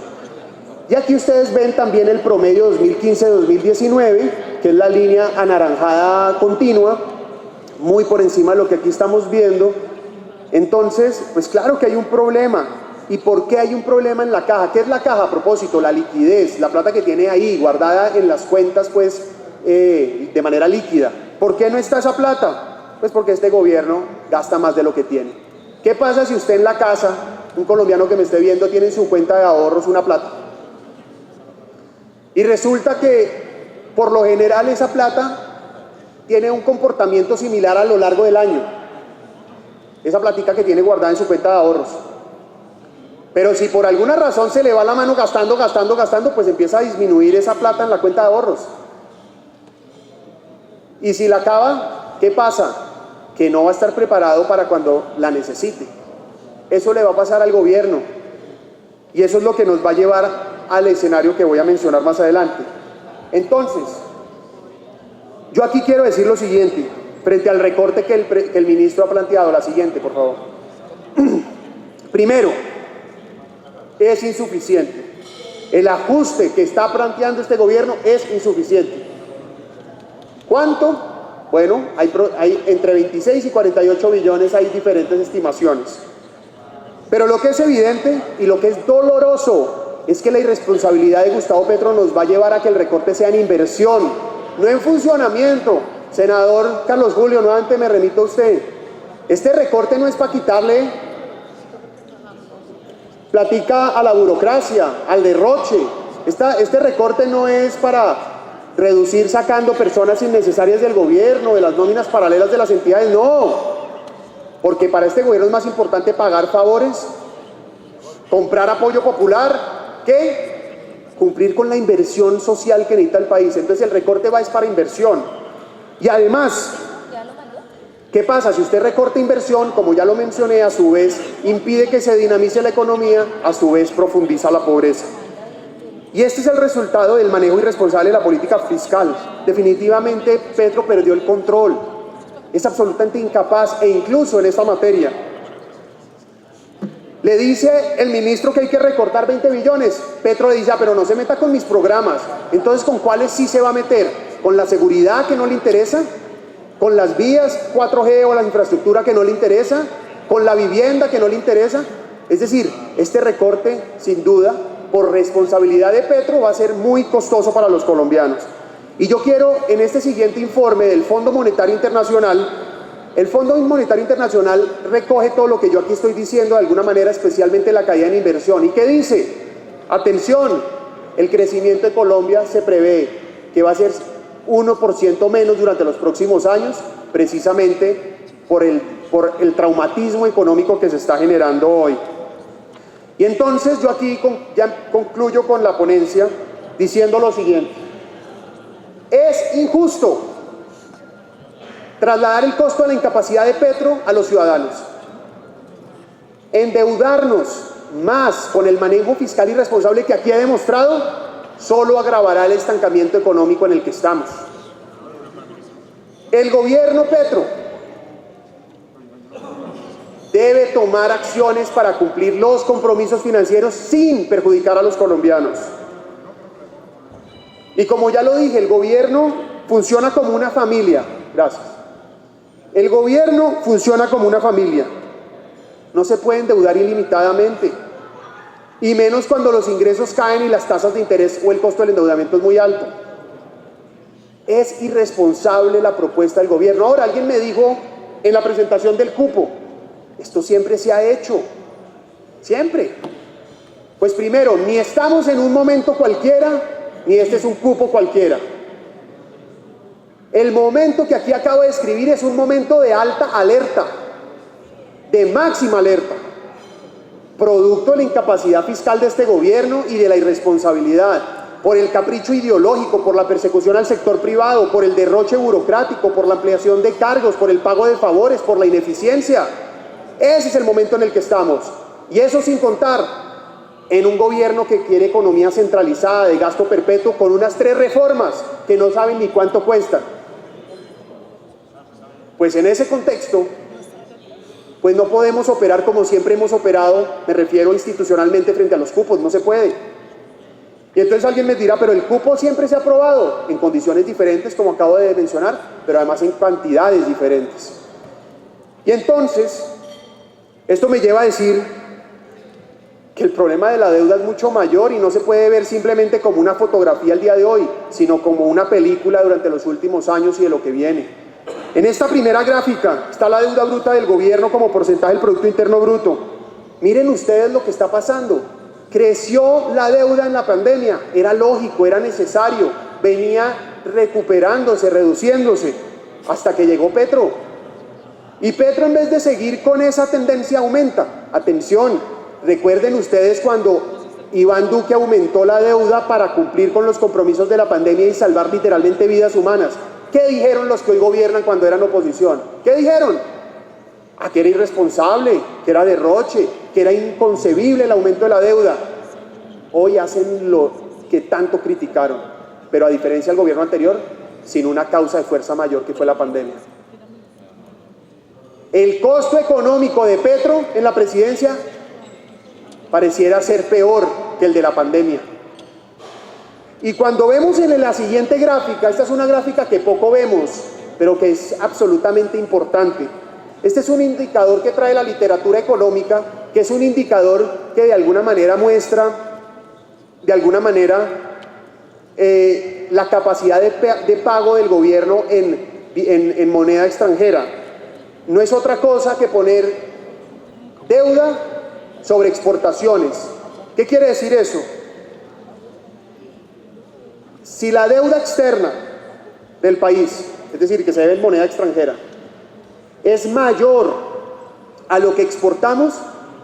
Y aquí ustedes ven también el promedio 2015-2019, que es la línea anaranjada continua, muy por encima de lo que aquí estamos viendo. Entonces, pues claro que hay un problema. ¿Y por qué hay un problema en la caja? ¿Qué es la caja? A propósito, la liquidez, la plata que tiene ahí guardada en las cuentas, pues, de manera líquida. ¿Por qué no está esa plata? Pues porque este gobierno gasta más de lo que tiene. ¿Qué pasa si usted en la casa, un colombiano que me esté viendo, tiene en su cuenta de ahorros una plata? Y resulta que, por lo general, esa plata tiene un comportamiento similar a lo largo del año. Esa platica que tiene guardada en su cuenta de ahorros. Pero si por alguna razón se le va la mano gastando, pues empieza a disminuir esa plata en la cuenta de ahorros. Y si la acaba, ¿qué pasa? Que no va a estar preparado para cuando la necesite. Eso le va a pasar al gobierno. Y eso es lo que nos va a llevar al escenario que voy a mencionar más adelante. Entonces, yo aquí quiero decir lo siguiente, frente al recorte que el ministro ha planteado. La siguiente, por favor. Primero, es insuficiente. El ajuste que está planteando este gobierno es insuficiente. ¿Cuánto? Bueno, hay entre 26 y 48 billones, hay diferentes estimaciones. Pero lo que es evidente y lo que es doloroso es que la irresponsabilidad de Gustavo Petro nos va a llevar a que el recorte sea en inversión, no en funcionamiento. Senador Carlos Julio, nuevamente me remito a usted. Este recorte no es para quitarle platica a la burocracia, al derroche. Este recorte no es para reducir sacando personas innecesarias del gobierno, de las nóminas paralelas de las entidades, no. Porque para este gobierno es más importante pagar favores, comprar apoyo popular, que cumplir con la inversión social que necesita el país. Entonces el recorte es para inversión. Y además, ¿qué pasa? Si usted recorta inversión, como ya lo mencioné, a su vez impide que se dinamice la economía, a su vez profundiza la pobreza. Y este es el resultado del manejo irresponsable de la política fiscal. Definitivamente Petro perdió el control. Es absolutamente incapaz, e incluso en esta materia. Le dice el ministro que hay que recortar 20 billones. Petro le dice, pero no se meta con mis programas. Entonces, ¿con cuáles sí se va a meter? ¿Con la seguridad, que no le interesa? ¿Con las vías 4G o la infraestructura, que no le interesa? ¿Con la vivienda, que no le interesa? Es decir, este recorte, sin duda, por responsabilidad de Petro, va a ser muy costoso para los colombianos. Y yo quiero, en este siguiente informe del Fondo Monetario Internacional, el Fondo Monetario Internacional recoge todo lo que yo aquí estoy diciendo de alguna manera, especialmente la caída en inversión. ¿Y qué dice? Atención, el crecimiento de Colombia se prevé que va a ser 1% menos durante los próximos años, precisamente por el traumatismo económico que se está generando hoy. Y entonces yo aquí ya concluyo con la ponencia diciendo lo siguiente. Es injusto trasladar el costo de la incapacidad de Petro a los ciudadanos. Endeudarnos más con el manejo fiscal irresponsable que aquí ha demostrado solo agravará el estancamiento económico en el que estamos. El gobierno Petro debe tomar acciones para cumplir los compromisos financieros sin perjudicar a los colombianos. Y como ya lo dije, el gobierno funciona como una familia. Gracias. El gobierno funciona como una familia. No se puede endeudar ilimitadamente, y menos cuando los ingresos caen y las tasas de interés o el costo del endeudamiento es muy alto. Es irresponsable la propuesta del gobierno. Ahora, alguien me dijo en la presentación del cupo, esto siempre se ha hecho, siempre. Pues primero, ni estamos en un momento cualquiera, ni este es un cupo cualquiera. El momento que aquí acabo de describir es un momento de alta alerta, de máxima alerta, producto de la incapacidad fiscal de este gobierno y de la irresponsabilidad, por el capricho ideológico, por la persecución al sector privado, por el derroche burocrático, por la ampliación de cargos, por el pago de favores, por la ineficiencia. Ese es el momento en el que estamos. Y eso sin contar en un gobierno que quiere economía centralizada, de gasto perpetuo, con unas 3 reformas que no saben ni cuánto cuestan. Pues en ese contexto, pues no podemos operar como siempre hemos operado, me refiero institucionalmente frente a los cupos, no se puede. Y entonces alguien me dirá, pero el cupo siempre se ha aprobado en condiciones diferentes, como acabo de mencionar, pero además en cantidades diferentes. Y entonces, esto me lleva a decir que el problema de la deuda es mucho mayor y no se puede ver simplemente como una fotografía al día de hoy, sino como una película durante los últimos años y de lo que viene. En esta primera gráfica está la deuda bruta del gobierno como porcentaje del Producto Interno Bruto. Miren ustedes lo que está pasando. Creció la deuda en la pandemia, era lógico, era necesario, venía recuperándose, reduciéndose, hasta que llegó Petro. Y Petro, en vez de seguir con esa tendencia, aumenta. Atención, recuerden ustedes cuando Iván Duque aumentó la deuda para cumplir con los compromisos de la pandemia y salvar literalmente vidas humanas. ¿Qué dijeron los que hoy gobiernan cuando eran oposición? ¿Qué dijeron? Que era irresponsable, que era derroche, que era inconcebible el aumento de la deuda. Hoy hacen lo que tanto criticaron, pero a diferencia del gobierno anterior, sin una causa de fuerza mayor que fue la pandemia. El costo económico de Petro en la presidencia pareciera ser peor que el de la pandemia. Y cuando vemos en la siguiente gráfica, esta es una gráfica que poco vemos, pero que es absolutamente importante. Este es un indicador que trae la literatura económica, que es un indicador que de alguna manera muestra, la capacidad de pago del gobierno en moneda extranjera. No es otra cosa que poner deuda sobre exportaciones. ¿Qué quiere decir eso? Si la deuda externa del país, es decir, que se debe en moneda extranjera, es mayor a lo que exportamos,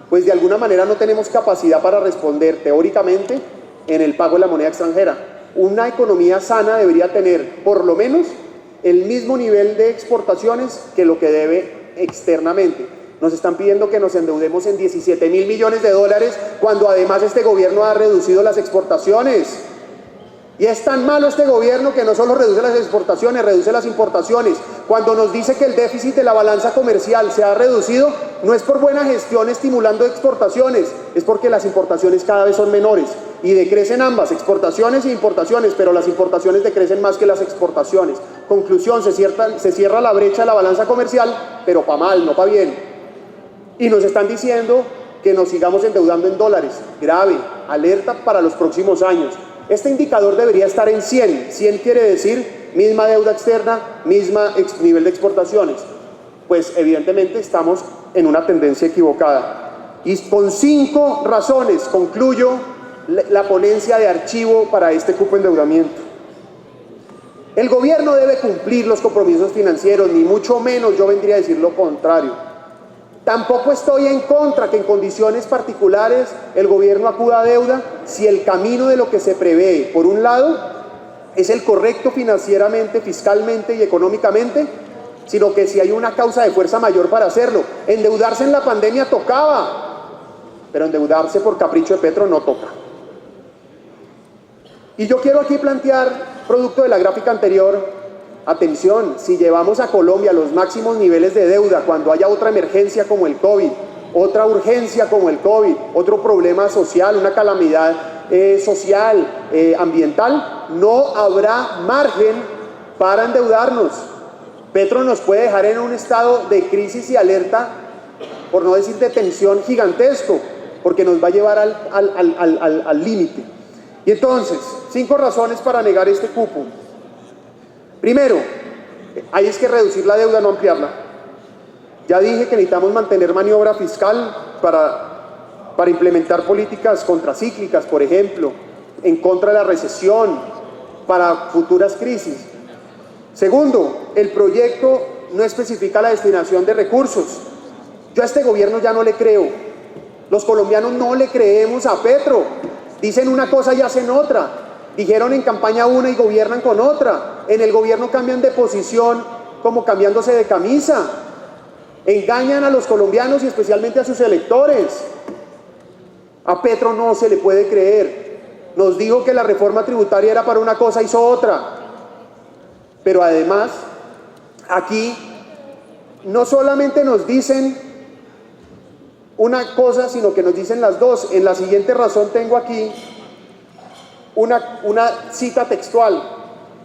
pues de alguna manera no tenemos capacidad para responder teóricamente en el pago de la moneda extranjera. Una economía sana debería tener por lo menos el mismo nivel de exportaciones que lo que debe externamente. Nos están pidiendo que nos endeudemos en 17.000 millones de dólares cuando además este gobierno ha reducido las exportaciones. Y es tan malo este gobierno que no solo reduce las exportaciones, reduce las importaciones. Cuando nos dice que el déficit de la balanza comercial se ha reducido, no es por buena gestión estimulando exportaciones, es porque las importaciones cada vez son menores y decrecen ambas, exportaciones e importaciones, pero las importaciones decrecen más que las exportaciones. Conclusión, se cierra la brecha de la balanza comercial, pero para mal, no para bien. Y nos están diciendo que nos sigamos endeudando en dólares. Grave, alerta para los próximos años. Este indicador debería estar en 100. 100 quiere decir misma deuda externa, misma nivel de exportaciones. Pues evidentemente estamos en una tendencia equivocada. Y con 5 razones concluyo la ponencia de archivo para este cupo de endeudamiento. El gobierno debe cumplir los compromisos financieros, ni mucho menos yo vendría a decir lo contrario. Tampoco estoy en contra que en condiciones particulares el gobierno acuda a deuda si el camino de lo que se prevé, por un lado, es el correcto financieramente, fiscalmente y económicamente, sino que si hay una causa de fuerza mayor para hacerlo. Endeudarse en la pandemia tocaba, pero endeudarse por capricho de Petro no toca. Y yo quiero aquí plantear, producto de la gráfica anterior, atención, si llevamos a Colombia a los máximos niveles de deuda cuando haya otra emergencia como el COVID, otra urgencia como el COVID, otro problema social, una calamidad social, ambiental, no habrá margen para endeudarnos. Petro nos puede dejar en un estado de crisis y alerta, por no decir de tensión gigantesco, porque nos va a llevar al límite. Y entonces, 5 razones para negar este cupo. Primero, hay es que reducir la deuda, no ampliarla. Ya dije que necesitamos mantener maniobra fiscal para implementar políticas contracíclicas, por ejemplo, en contra de la recesión, para futuras crisis. Segundo, el proyecto no especifica la destinación de recursos. Yo a este gobierno ya no le creo. Los colombianos no le creemos a Petro. Dicen una cosa y hacen otra. Dijeron en campaña una y gobiernan con otra. En el gobierno cambian de posición como cambiándose de camisa. Engañan a los colombianos y especialmente a sus electores. A Petro no se le puede creer. Nos dijo que la reforma tributaria era para una cosa, hizo otra. Pero además, aquí no solamente nos dicen una cosa, sino que nos dicen las dos. En la siguiente razón tengo aquí una cita textual,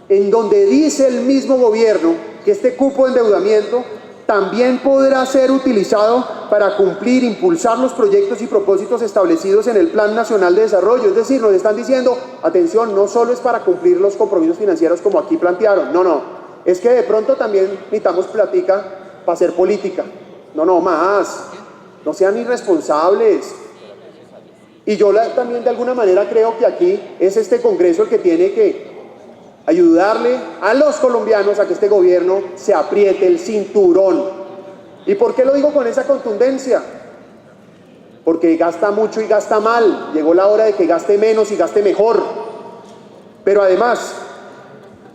en donde dice el mismo gobierno que este cupo de endeudamiento también podrá ser utilizado para cumplir, impulsar los proyectos y propósitos establecidos en el Plan Nacional de Desarrollo. Es decir, nos están diciendo, atención, no solo es para cumplir los compromisos financieros como aquí plantearon, no, es que de pronto también necesitamos plática para hacer política. No más, no sean irresponsables. Y yo también de alguna manera creo que aquí es este Congreso el que tiene que ayudarle a los colombianos a que este gobierno se apriete el cinturón. ¿Y por qué lo digo con esa contundencia? Porque gasta mucho y gasta mal. Llegó la hora de que gaste menos y gaste mejor. Pero además,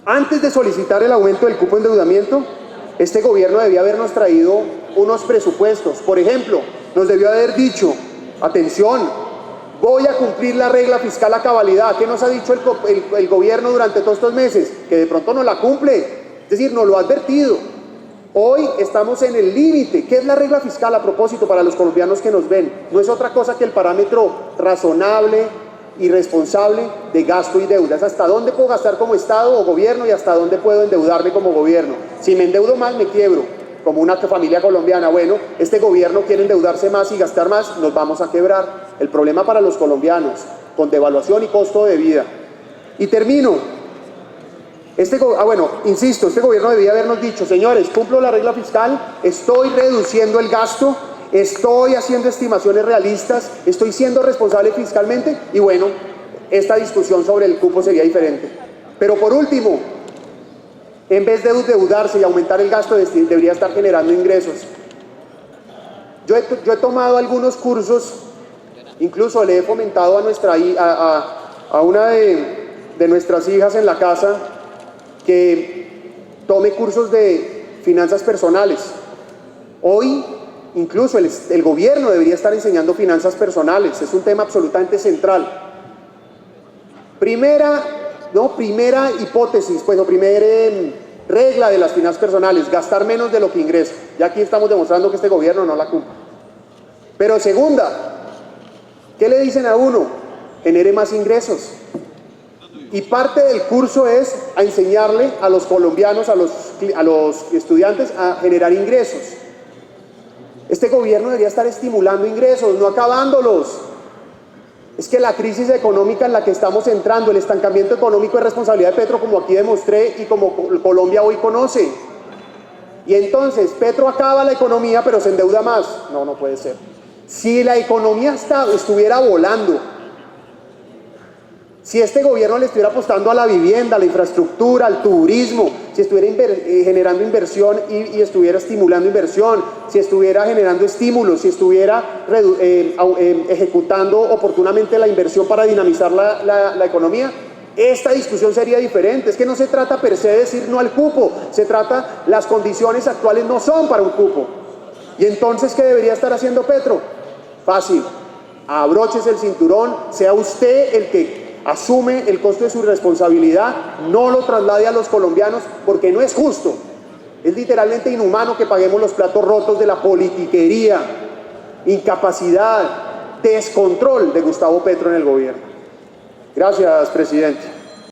antes de solicitar el aumento del cupo de endeudamiento, este gobierno debía habernos traído unos presupuestos. Por ejemplo, nos debió haber dicho, atención, voy a cumplir la regla fiscal a cabalidad. ¿Qué nos ha dicho el gobierno durante todos estos meses? Que de pronto no la cumple. Es decir, nos lo ha advertido. Hoy estamos en el límite. ¿Qué es la regla fiscal a propósito para los colombianos que nos ven? No es otra cosa que el parámetro razonable y responsable de gasto y deuda. Es hasta dónde puedo gastar como Estado o gobierno y hasta dónde puedo endeudarme como gobierno. Si me endeudo más, me quiebro. Como una familia colombiana, bueno, este gobierno quiere endeudarse más y gastar más, nos vamos a quebrar. El problema para los colombianos, con devaluación y costo de vida. Y termino. Insisto, este gobierno debía habernos dicho, señores, cumplo la regla fiscal, estoy reduciendo el gasto, estoy haciendo estimaciones realistas, estoy siendo responsable fiscalmente y bueno, esta discusión sobre el cupo sería diferente. Pero por último, en vez de endeudarse y aumentar el gasto, debería estar generando ingresos. Yo he tomado algunos cursos, incluso le he fomentado a una de nuestras hijas en la casa que tome cursos de finanzas personales. Hoy, incluso el gobierno debería estar enseñando finanzas personales, es un tema absolutamente central. Primera hipótesis, primera regla de las finanzas personales, gastar menos de lo que ingresa. Ya aquí estamos demostrando que este gobierno no la cumple. Pero segunda, ¿qué le dicen a uno? Genere más ingresos. Y parte del curso es a enseñarle a los colombianos, a los estudiantes a generar ingresos. Este gobierno debería estar estimulando ingresos, no acabándolos. Es que la crisis económica en la que estamos entrando, el estancamiento económico es responsabilidad de Petro, como aquí demostré y como Colombia hoy conoce. Y entonces Petro acaba la economía pero se endeuda más. No puede ser. Si la economía estuviera volando, si este gobierno le estuviera apostando a la vivienda, a la infraestructura, al turismo, si estuviera generando inversión y estuviera estimulando inversión, si estuviera generando estímulos, si estuviera ejecutando oportunamente la inversión para dinamizar la economía, esta discusión sería diferente. Es que no se trata per se de decir no al cupo, se trata, las condiciones actuales no son para un cupo. Y entonces, ¿qué debería estar haciendo Petro? Fácil, abróchese el cinturón, sea usted el que asume el costo de su responsabilidad, no lo traslade a los colombianos, porque no es justo. Es literalmente inhumano que paguemos los platos rotos de la politiquería, incapacidad, descontrol de Gustavo Petro en el gobierno. Gracias, presidente.